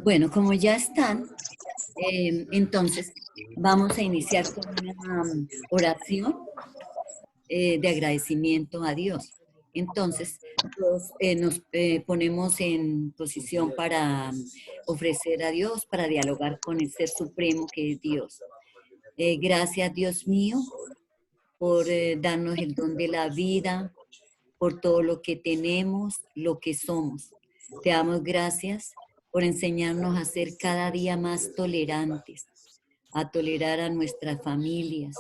Bueno, como ya están, entonces vamos a iniciar con una oración de agradecimiento a Dios. Entonces, nos ponemos en posición para ofrecer a Dios, para dialogar con el Ser Supremo que es Dios. Gracias, Dios mío, por darnos el don de la vida, por todo lo que tenemos, lo que somos. Te damos gracias por enseñarnos a ser cada día más tolerantes, a tolerar a nuestras familias,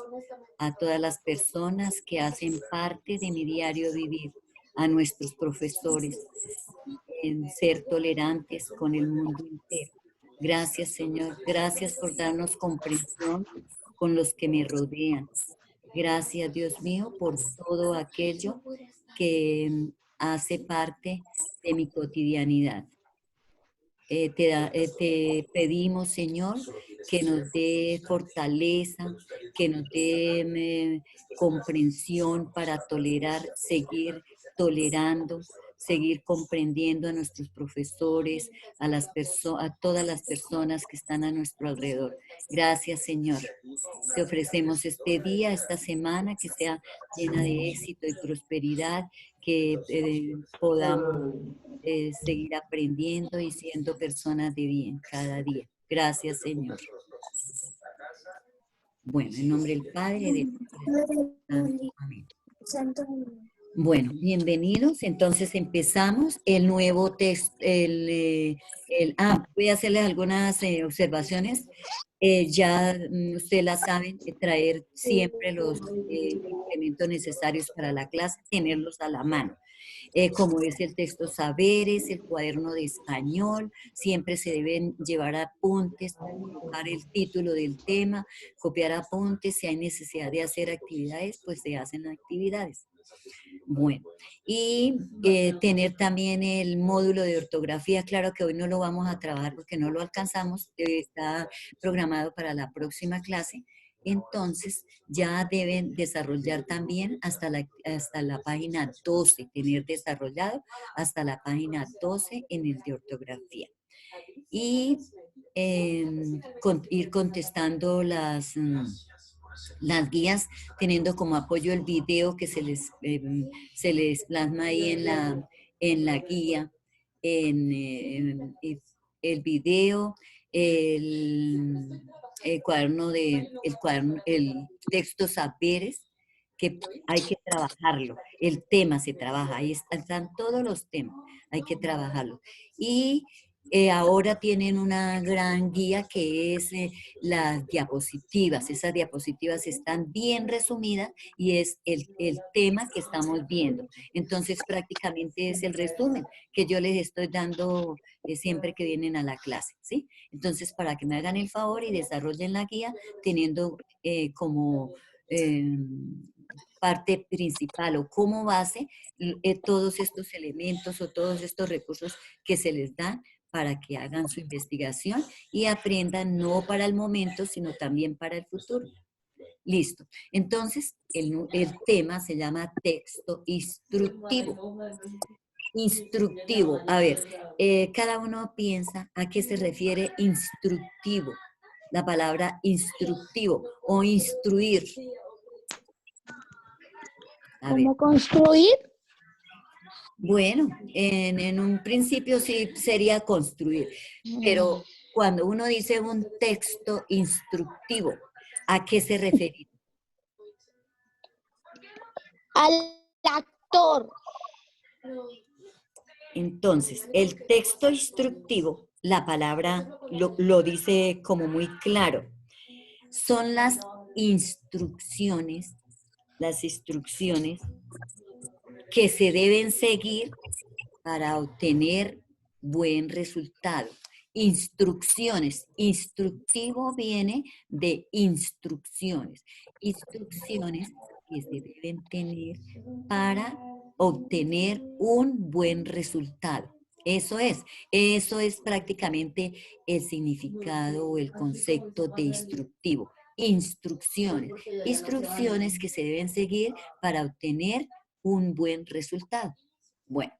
a todas las personas que hacen parte de mi diario vivir, a nuestros profesores, en ser tolerantes con el mundo entero. Gracias, Señor. Gracias por darnos comprensión con los que me rodean. Gracias, Dios mío, por todo aquello que hace parte de mi cotidianidad. Te pedimos, Señor, que nos dé fortaleza, que nos dé comprensión para tolerar, seguir tolerando, seguir comprendiendo a nuestros profesores, a todas las personas que están a nuestro alrededor. Gracias, Señor. Te ofrecemos este día, esta semana, que sea llena de éxito y prosperidad, que podamos seguir aprendiendo y siendo personas de bien cada día. Gracias, Señor. Bueno, en nombre del Padre, del Amén. Bueno, bienvenidos. Entonces empezamos el nuevo texto. Voy a hacerles algunas observaciones. Ya ustedes la saben, traer siempre los elementos necesarios para la clase, tenerlos a la mano. Como es el texto saberes, el cuaderno de español, siempre se deben llevar apuntes, colocar el título del tema, copiar apuntes, si hay necesidad de hacer actividades, pues se hacen actividades. Bueno, y tener también el módulo de ortografía. Claro que hoy no lo vamos a trabajar porque no lo alcanzamos, está programado para la próxima clase. Entonces, ya deben desarrollar también hasta la página 12, tener desarrollado hasta la página 12 en el de ortografía. Y ir contestando las guías, teniendo como apoyo el video que se les plasma ahí en la guía, el video, el cuaderno, el texto saberes, que hay que trabajarlo. El tema se trabaja, ahí están todos los temas, hay que trabajarlo. Y ahora tienen una gran guía que es las diapositivas. Esas diapositivas están bien resumidas y es el tema que estamos viendo. Entonces prácticamente es el resumen que yo les estoy dando siempre que vienen a la clase, ¿sí? Entonces, para que me hagan el favor y desarrollen la guía teniendo como parte principal o como base todos estos elementos o todos estos recursos que se les dan para que hagan su investigación y aprendan no para el momento, sino también para el futuro. Listo. Entonces, el tema se llama texto instructivo. Instructivo. A ver, cada uno piensa a qué se refiere instructivo. La palabra instructivo o instruir. ¿Cómo construir? Bueno, en un principio sí sería construir, pero cuando uno dice un texto instructivo, ¿a qué se refiere? Al actor. Entonces, el texto instructivo, la palabra lo dice como muy claro, son las instrucciones que se deben seguir para obtener buen resultado. Instrucciones. Instructivo viene de instrucciones. Instrucciones que se deben tener para obtener un buen resultado. Eso es prácticamente el significado o el concepto de instructivo. Instrucciones que se deben seguir para obtener un buen resultado. Bueno,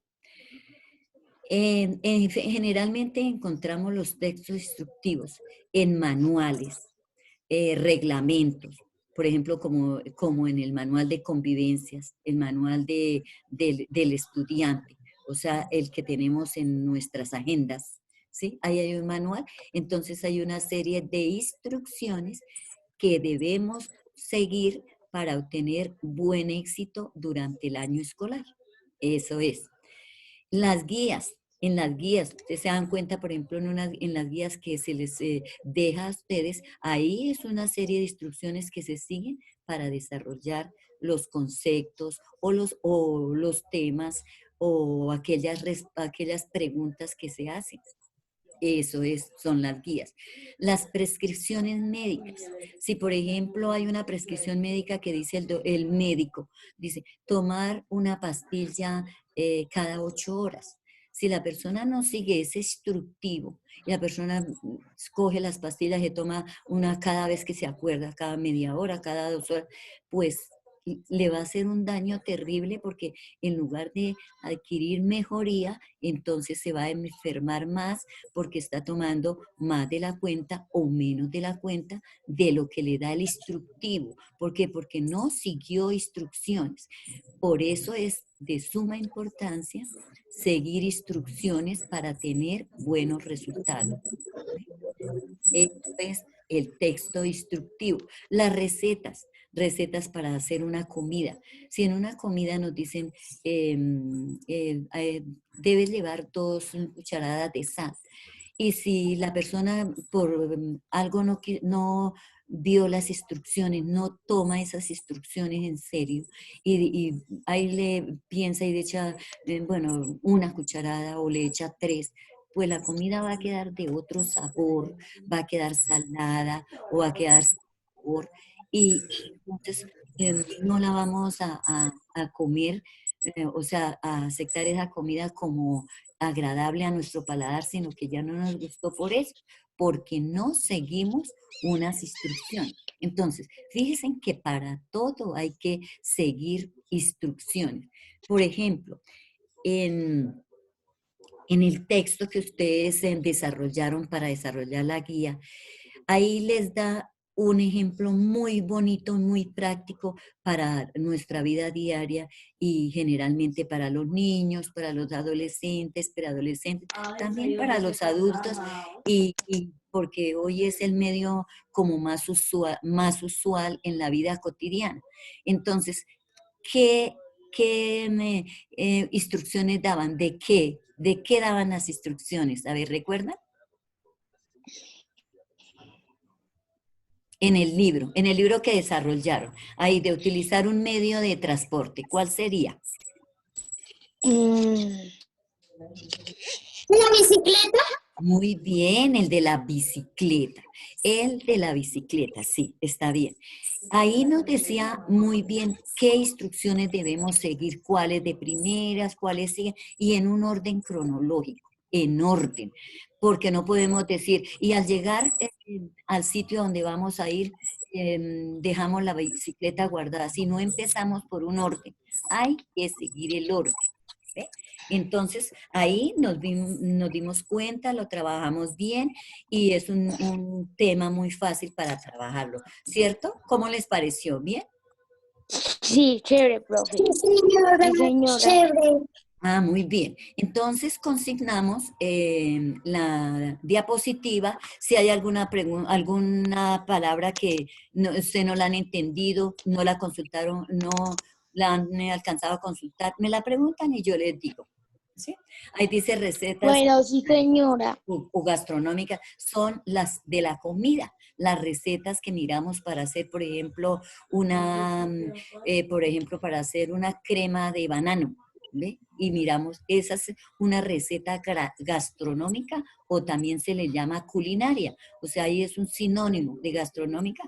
generalmente encontramos los textos instructivos en manuales, reglamentos, por ejemplo, como en el manual de convivencias, el manual del estudiante, o sea, el que tenemos en nuestras agendas, ¿sí? Ahí hay un manual, entonces hay una serie de instrucciones que debemos seguir para obtener buen éxito durante el año escolar. Eso es. Las guías, en las guías, ustedes se dan cuenta, por ejemplo, en las guías que se les deja a ustedes, ahí es una serie de instrucciones que se siguen para desarrollar los conceptos o los temas o aquellas preguntas que se hacen. Eso son las guías. Las prescripciones médicas. Si, por ejemplo, hay una prescripción médica que dice el médico, dice, tomar una pastilla cada 8 horas. Si la persona no sigue ese instructivo y la persona coge las pastillas y toma una cada vez que se acuerda, cada media hora, cada 2 horas, pues le va a hacer un daño terrible porque en lugar de adquirir mejoría, entonces se va a enfermar más porque está tomando más de la cuenta o menos de la cuenta de lo que le da el instructivo. ¿Por qué? Porque no siguió instrucciones. Por eso es de suma importancia seguir instrucciones para tener buenos resultados. Esto es el texto instructivo. Las recetas para hacer una comida. Si en una comida nos dicen, debes llevar 2 cucharadas de sal. Y si la persona por algo no vio las instrucciones, no toma esas instrucciones en serio, y ahí le piensa y le echa, bueno, 1 cucharada o le echa 3, pues la comida va a quedar de otro sabor, va a quedar salada o va a quedar sin sabor, y entonces no la vamos a comer, o sea, a aceptar esa comida como agradable a nuestro paladar, sino que ya no nos gustó por eso, porque no seguimos unas instrucciones. Entonces, fíjense que para todo hay que seguir instrucciones. Por ejemplo, en el texto que ustedes desarrollaron para desarrollar la guía, ahí les da un ejemplo muy bonito, muy práctico para nuestra vida diaria y generalmente para los niños, para los adolescentes, preadolescentes, también para los adultos y porque hoy es el medio como más usual en la vida cotidiana. Entonces, ¿qué instrucciones daban? ¿De qué? ¿De qué daban las instrucciones? A ver, ¿recuerdan? En el libro que desarrollaron, ahí de utilizar un medio de transporte, ¿cuál sería? ¿La bicicleta? Muy bien, el de la bicicleta. El de la bicicleta, sí, está bien. Ahí nos decía muy bien qué instrucciones debemos seguir, cuáles de primeras, cuáles siguen, y en un orden cronológico, en orden, porque no podemos decir, y al llegar al sitio donde vamos a ir, dejamos la bicicleta guardada. Si no empezamos por un orden, hay que seguir el orden. ¿Ve? Entonces, ahí nos dimos cuenta, lo trabajamos bien y es un tema muy fácil para trabajarlo, ¿cierto? ¿Cómo les pareció? ¿Bien? Sí, chévere, profe. Sí, señora. Sí, señora. Chévere. Ah, muy bien. Entonces consignamos la diapositiva. Si hay alguna palabra que usted no la han entendido, no la consultaron, no la han alcanzado a consultar, me la preguntan y yo les digo. ¿Sí? Ahí dice recetas. Bueno, sí, señora. O gastronómicas, son las de la comida, las recetas que miramos para hacer, por ejemplo, para hacer una crema de banano. ¿Ve? Y miramos, esa es una receta gastronómica o también se le llama culinaria. O sea, ahí es un sinónimo de gastronómica,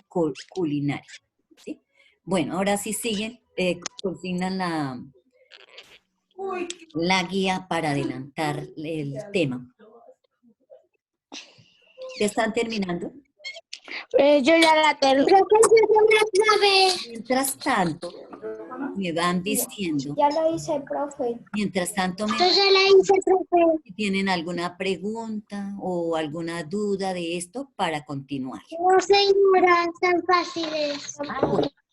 culinaria. ¿Sí? Bueno, ahora sí siguen, consignan la guía para adelantar el tema. ¿Ya están terminando? Yo ya la terminé. Mientras tanto, me van diciendo. Ya lo hice, profe. Mientras tanto, Yo ya la hice, profe. si tienen alguna pregunta o alguna duda de esto para continuar. No, señora, tan fáciles.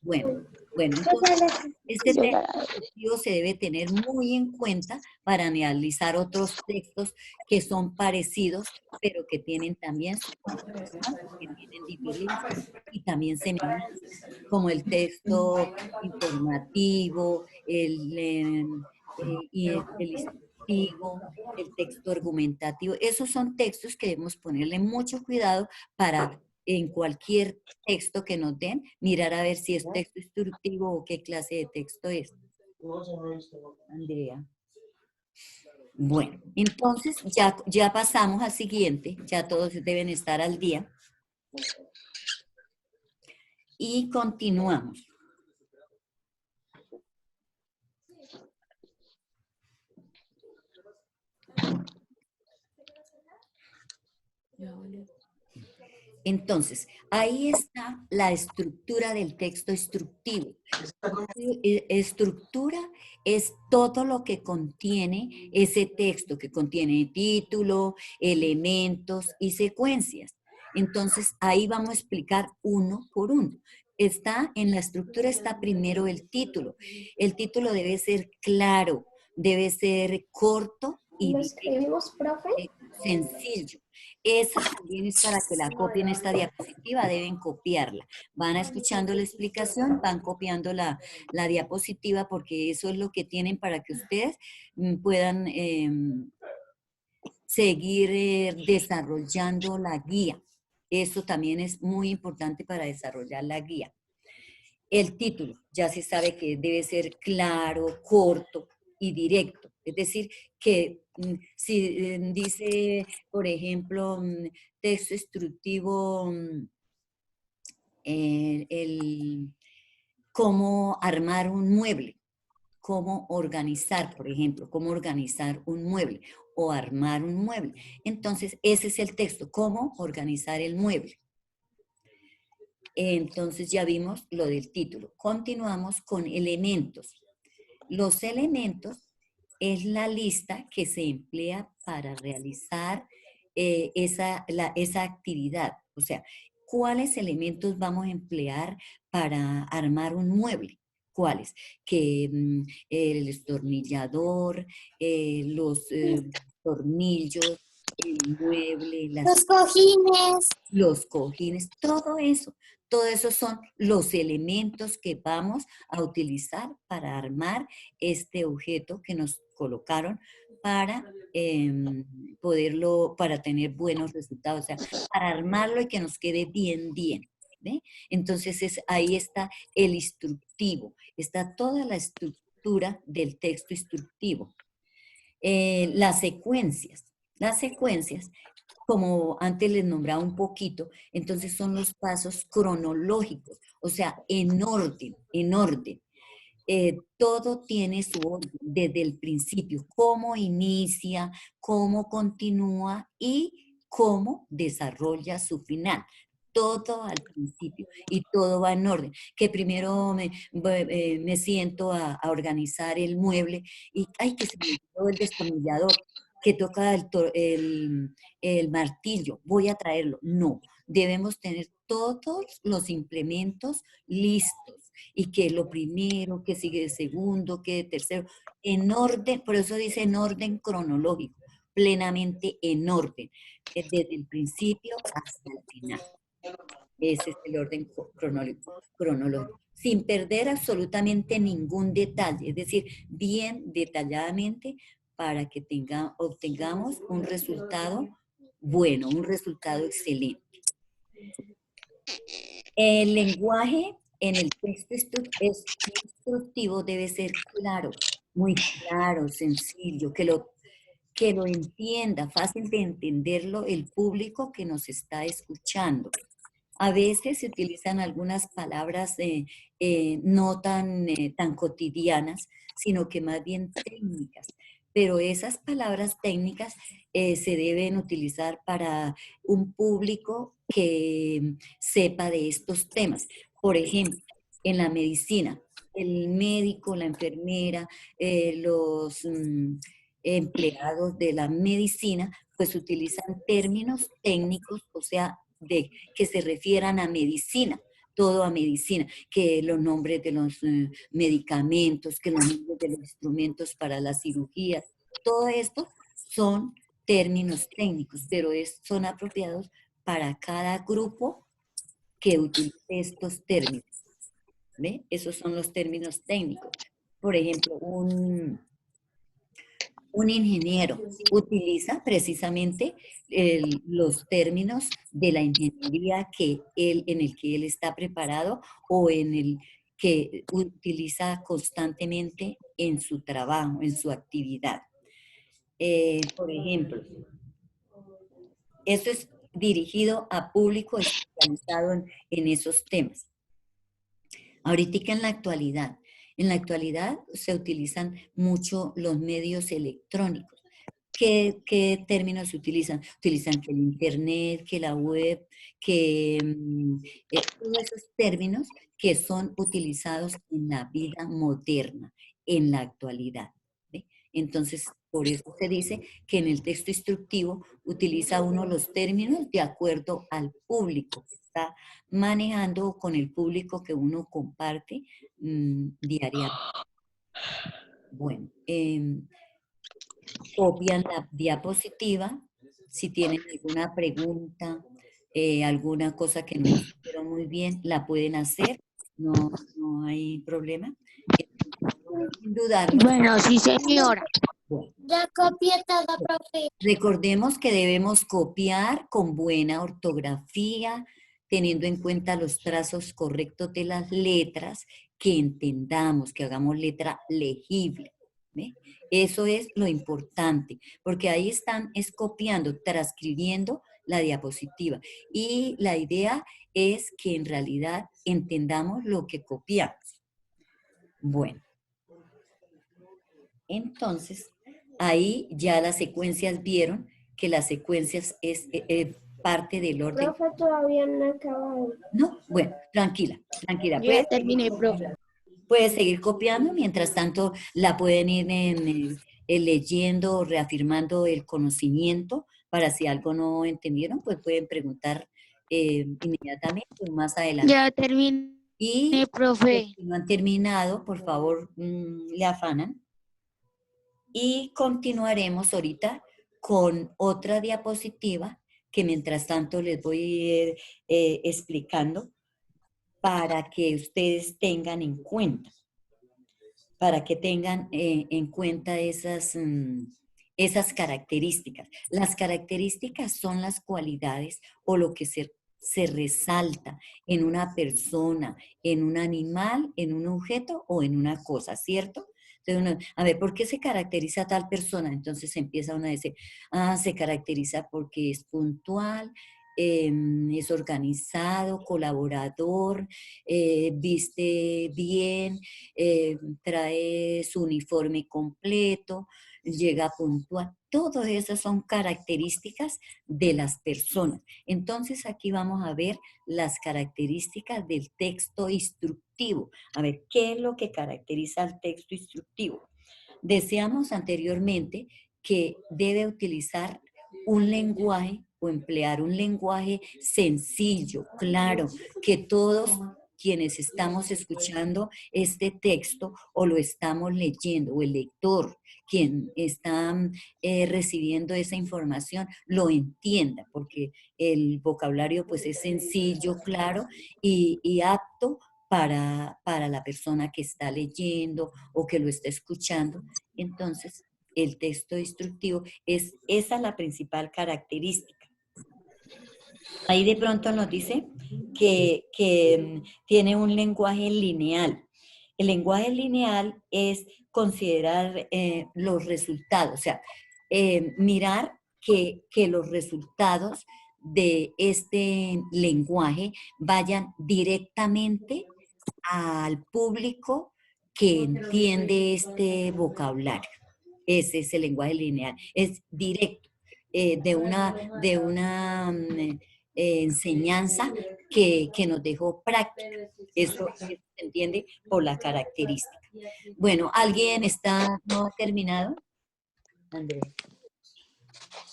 Bueno, entonces, este texto descriptivo se debe tener muy en cuenta para analizar otros textos que son parecidos, pero que tienen también sus condicionantes, que tienen diferencias y también semejanzas, como el texto informativo, el instructivo, el texto argumentativo. Esos son textos que debemos ponerle mucho cuidado para en cualquier texto que nos den, mirar a ver si es texto instructivo o qué clase de texto es. Andrea. Bueno, entonces ya pasamos al siguiente, ya todos deben estar al día. Y continuamos. Entonces, ahí está la estructura del texto instructivo. Estructura es todo lo que contiene ese texto, que contiene título, elementos y secuencias. Entonces, ahí vamos a explicar uno por uno. En la estructura está primero el título. El título debe ser claro, debe ser corto y ¿Lo escribimos, profe? sencillo. Esa también es para que la copien esta diapositiva, deben copiarla. Van escuchando la explicación, van copiando la diapositiva porque eso es lo que tienen para que ustedes puedan seguir desarrollando la guía. Eso también es muy importante para desarrollar la guía. El título, ya se sabe que debe ser claro, corto y directo. Es decir, que si dice, por ejemplo, texto instructivo, cómo armar un mueble, cómo organizar, por ejemplo, cómo organizar un mueble o armar un mueble. Entonces, ese es el texto, cómo organizar el mueble. Entonces ya vimos lo del título. Continuamos con elementos. Los elementos es la lista que se emplea para realizar esa actividad. O sea, ¿cuáles elementos vamos a emplear para armar un mueble? ¿Cuáles? Que el destornillador, los tornillos, el mueble, Los cojines. los cojines, todo eso son los elementos que vamos a utilizar para armar este objeto que nos colocaron para para tener buenos resultados, o sea, para armarlo y que nos quede bien. ¿Ve? Entonces ahí está el instructivo, está toda la estructura del texto instructivo. Las secuencias como antes les nombraba un poquito, entonces son los pasos cronológicos, o sea, en orden. Todo tiene su orden desde el principio, cómo inicia, cómo continúa y cómo desarrolla su final. Todo al principio y todo va en orden. Que primero me siento a organizar el mueble y ¡ay, que se me olvidó el destornillador! Que toca el martillo, voy a traerlo. No, debemos tener todos los implementos listos y que lo primero, que sigue de segundo, que de tercero, en orden, por eso dice en orden cronológico, plenamente en orden, desde el principio hasta el final. Ese es el orden cronológico, sin perder absolutamente ningún detalle, es decir, bien detalladamente para que obtengamos un resultado bueno, un resultado excelente. El lenguaje en el texto instructivo debe ser claro, muy claro, sencillo, que lo entienda, fácil de entenderlo el público que nos está escuchando. A veces se utilizan algunas palabras no tan cotidianas, sino que más bien técnicas. Pero esas palabras técnicas se deben utilizar para un público que sepa de estos temas. Por ejemplo, en la medicina, el médico, la enfermera, los empleados de la medicina, pues utilizan términos técnicos, o sea, que se refieran a medicina, todo a medicina, que los nombres de los medicamentos, que los nombres de los instrumentos para la cirugía, todo esto son términos técnicos, pero son apropiados para cada grupo que utilice estos términos. ¿Ve? Esos son los términos técnicos. Por ejemplo, un ingeniero utiliza precisamente los términos de la ingeniería en el que él está preparado o en el que utiliza constantemente en su trabajo, en su actividad. Por ejemplo, esto es dirigido a público especializado en esos temas. Ahorita en la actualidad se utilizan mucho los medios electrónicos. ¿Qué términos se utilizan? Utilizan que el internet, que la web, que todos esos términos que son utilizados en la vida moderna, en la actualidad. ¿Ve? Entonces, por eso se dice que en el texto instructivo utiliza uno los términos de acuerdo al público que está manejando, con el público que uno comparte diariamente. Bueno, copian la diapositiva. Si tienen alguna pregunta, alguna cosa que no hicieron muy bien, la pueden hacer. No hay problema. Sin dudarlo. Bueno, sí, señora. Bueno, Ya copié todo, profe. recordemos que debemos copiar con buena ortografía, teniendo en cuenta los trazos correctos de las letras, que entendamos, que hagamos letra legible. ¿Ve? Eso es lo importante, porque ahí es copiando, transcribiendo la diapositiva. Y la idea es que en realidad entendamos lo que copiamos. Bueno, entonces, ahí ya las secuencias vieron que las secuencias es parte del orden. Profe, todavía no he acabado. No, bueno, tranquila. Ya terminé, profe. Puedes seguir copiando, mientras tanto la pueden ir leyendo o reafirmando el conocimiento para si algo no entendieron, pues pueden preguntar inmediatamente o más adelante. Ya terminé, Y profe. si no han terminado, por favor, le afanan. Y continuaremos ahorita con otra diapositiva que mientras tanto les voy a ir explicando para que ustedes tengan en cuenta. Para que tengan en cuenta esas características. Las características son las cualidades o lo que se resalta en una persona, en un animal, en un objeto o en una cosa, ¿cierto? Entonces a ver, ¿por qué se caracteriza tal persona? Entonces empieza uno a decir, se caracteriza porque es puntual, es organizado, colaborador, viste bien, trae su uniforme completo, llega puntual. Todas esas son características de las personas. Entonces aquí vamos a ver las características del texto instructivo. A ver, ¿qué es lo que caracteriza al texto instructivo? Decíamos anteriormente que debe utilizar un lenguaje o emplear un lenguaje sencillo, claro, que todos quienes estamos escuchando este texto o lo estamos leyendo, o el lector, quien está recibiendo esa información, lo entienda, porque el vocabulario pues es sencillo, claro y apto para la persona que está leyendo o que lo está escuchando. Entonces, el texto instructivo esa es la principal característica. Ahí de pronto nos dice que tiene un lenguaje lineal. El lenguaje lineal es considerar los resultados, o sea, mirar que los resultados de este lenguaje vayan directamente al público que entiende este vocabulario. Ese es el lenguaje lineal, es directo, de una enseñanza que nos dejó práctica. Eso se entiende por la característica. Bueno, ¿alguien no ha terminado? Andrés.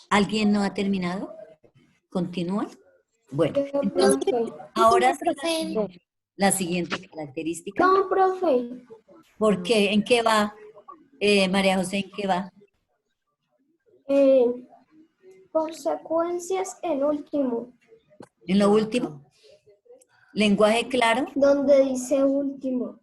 ¿Alguien no ha terminado? ¿Continúa? Bueno, Yo, entonces, profe. ahora sí Profe. la siguiente característica. No, profe. ¿Por qué? ¿En qué va? María José, ¿en qué va? Consecuencias en último. En lo último. Lenguaje claro. Donde dice último.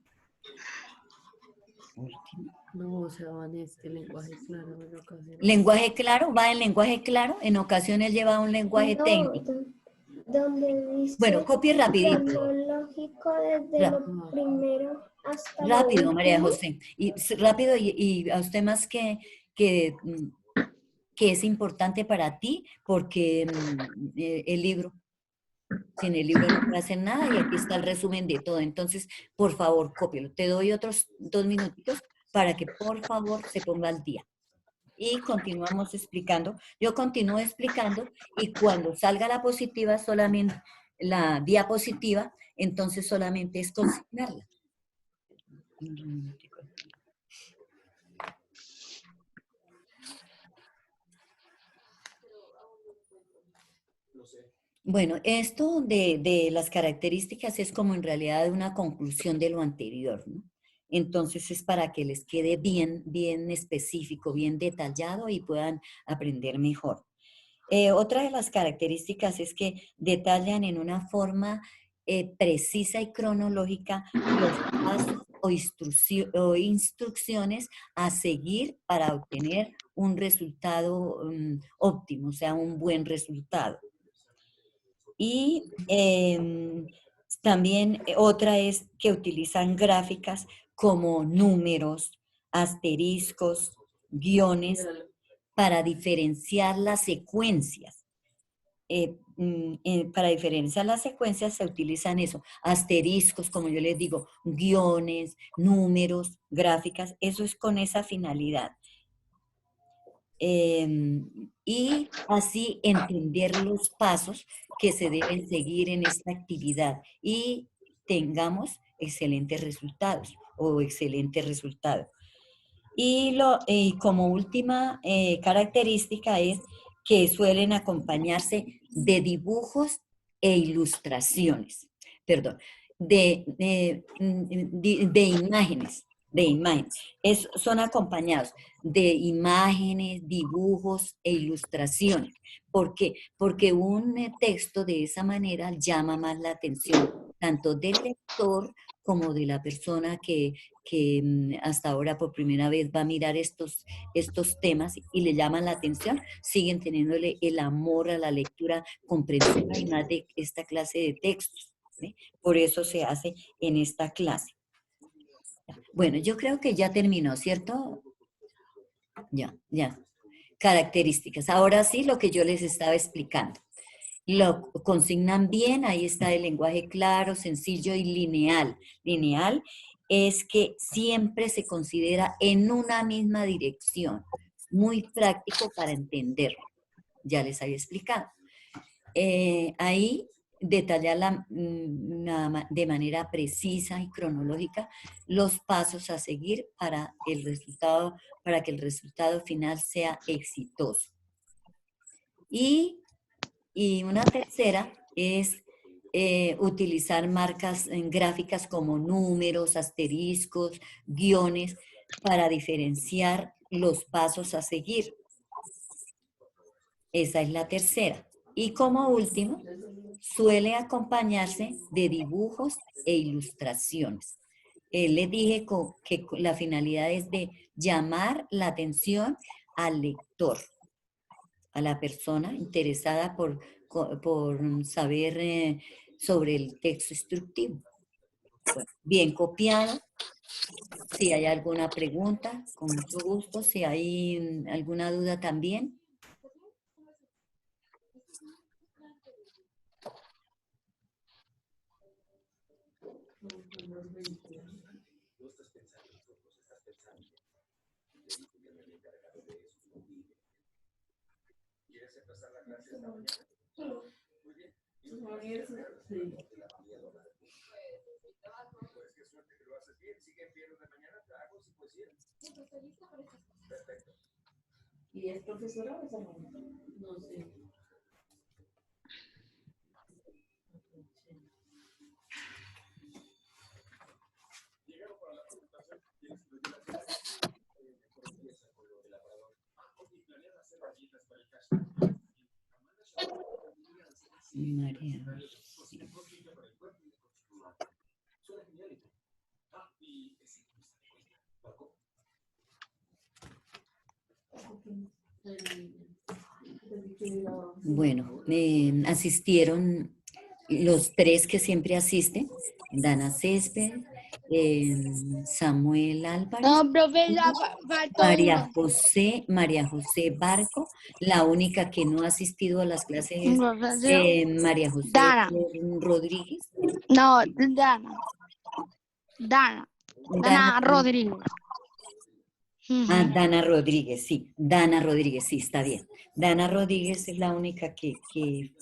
No, o sea, van este lenguaje claro en ocasiones. Lenguaje claro, va en lenguaje claro. En ocasiones lleva un lenguaje No, técnico. donde dice Bueno, copie rapidito. cronológico desde Ra- lo primero hasta lo Rápido, María último. José. Y rápido, y a usted más que, que es importante para ti, porque el libro, sin el libro no puede hacer nada y aquí está el resumen de todo. Entonces, por favor, cópielo. Te doy otros 2 minutitos para que por favor se ponga al día. Y continuamos explicando. Yo continúo explicando y cuando salga la positiva, solamente la diapositiva, entonces solamente es consignarla. Bueno, esto de las características es como en realidad una conclusión de lo anterior, ¿no? Entonces es para que les quede bien, bien específico, bien detallado y puedan aprender mejor. Otra de las características es que detallan en una forma precisa y cronológica los pasos o instrucciones a seguir para obtener un resultado óptimo, o sea, un buen resultado. Y también otra es que utilizan gráficas como números, asteriscos, guiones, para diferenciar las secuencias. Para diferenciar las secuencias se utilizan eso, asteriscos, como yo les digo, guiones, números, gráficas, eso es con esa finalidad. Y así entender los pasos que se deben seguir en esta actividad y tengamos excelentes resultados o excelente resultado. Y como última característica es que suelen acompañarse de dibujos e ilustraciones, perdón, de imágenes, son acompañados de imágenes, dibujos e ilustraciones. ¿Por qué? Porque un texto de esa manera llama más la atención, tanto del lector como de la persona que hasta ahora por primera vez va a mirar estos temas y le llaman la atención, siguen teniéndole el amor a la lectura comprensiva y más de esta clase de textos, ¿sí? Por eso se hace en esta clase. Bueno, yo creo que ya terminó, ¿cierto? Ya. Características. Ahora sí, lo que yo les estaba explicando. Lo consignan bien, ahí está el lenguaje claro, sencillo y lineal. Lineal es que siempre se considera en una misma dirección. Muy práctico para entenderlo. Ya les había explicado. Ahí detallar de manera precisa y cronológica los pasos a seguir para que el resultado final sea exitoso. Y una tercera es utilizar marcas gráficas como números, asteriscos, guiones, para diferenciar los pasos a seguir. Esa es la tercera. Y como último, suele acompañarse de dibujos e ilustraciones. Les dije que la finalidad es de llamar la atención al lector, a la persona interesada por saber sobre el texto instructivo. Bueno, bien copiado. Si hay alguna pregunta, con mucho gusto. Si hay alguna duda también. ¿Y es profesora o es alumna? No sé. María. Bueno, asistieron los tres que siempre asisten, Dana Césped, Samuel Álvarez, No, profe, faltó uno. María José Barco, la única que no ha asistido a las clases es María José Dana. Rodríguez. No, Dana Rodríguez. Dana Rodríguez, sí. Dana Rodríguez, sí, está bien. Dana Rodríguez es la única que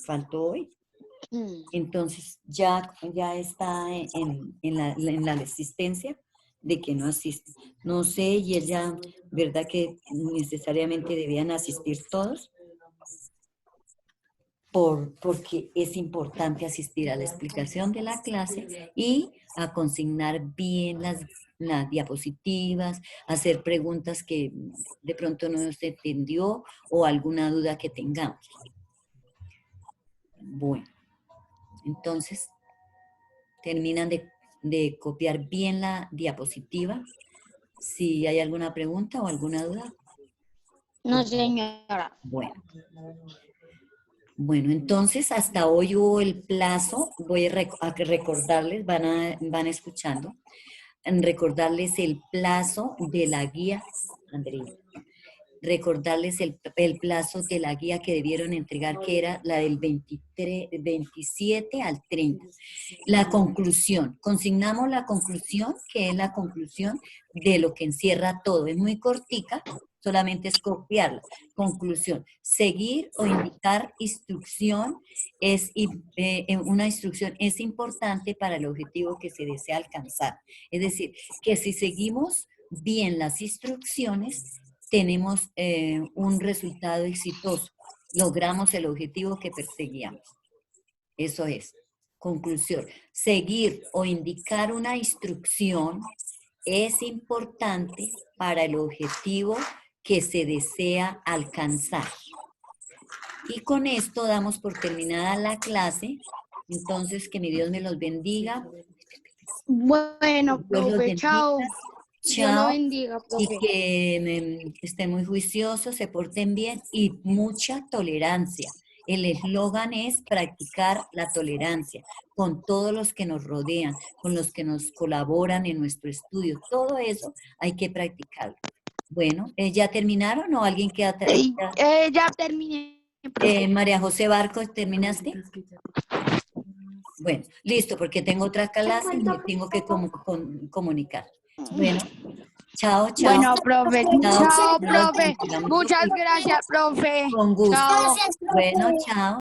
faltó hoy. Entonces ya está en la asistencia de que no asiste. No sé, y ella, ¿verdad que necesariamente debían asistir todos? Porque es importante asistir a la explicación de la clase y a consignar bien las diapositivas, hacer preguntas que de pronto no se entendió o alguna duda que tengamos. Bueno, entonces terminan de copiar bien la diapositiva. Si hay alguna pregunta o alguna duda. No, señora. Bueno, entonces hasta hoy hubo el plazo, voy a recordarles, van escuchando, recordarles el plazo de la guía, Andrea, recordarles el plazo de la guía que debieron entregar, que era la del 27 al 30. La conclusión, consignamos la conclusión, que es la conclusión de lo que encierra todo, es muy cortica, solamente es copiarla. Conclusión, seguir o indicar instrucción una instrucción es importante para el objetivo que se desea alcanzar. Es decir, que si seguimos bien las instrucciones, tenemos un resultado exitoso. Logramos el objetivo que perseguíamos. Eso es. Conclusión. Seguir o indicar una instrucción es importante para el objetivo que se desea alcanzar. Y con esto damos por terminada la clase. Entonces, que mi Dios me los bendiga. Bueno, profe, chao. Dios lo bendiga, profe. Y que estén muy juiciosos, se porten bien y mucha tolerancia. El eslogan es practicar la tolerancia con todos los que nos rodean, con los que nos colaboran en nuestro estudio. Todo eso hay que practicarlo. Bueno, ¿ya terminaron o alguien queda? Ya terminé. María José Barco, ¿terminaste? Bueno, listo, porque tengo otra clase y me tengo que comunicar. Bueno, chao, chao. Bueno, profe, chao, profe. Muchas gracias, profe. Con gusto. Chao. Bueno, chao.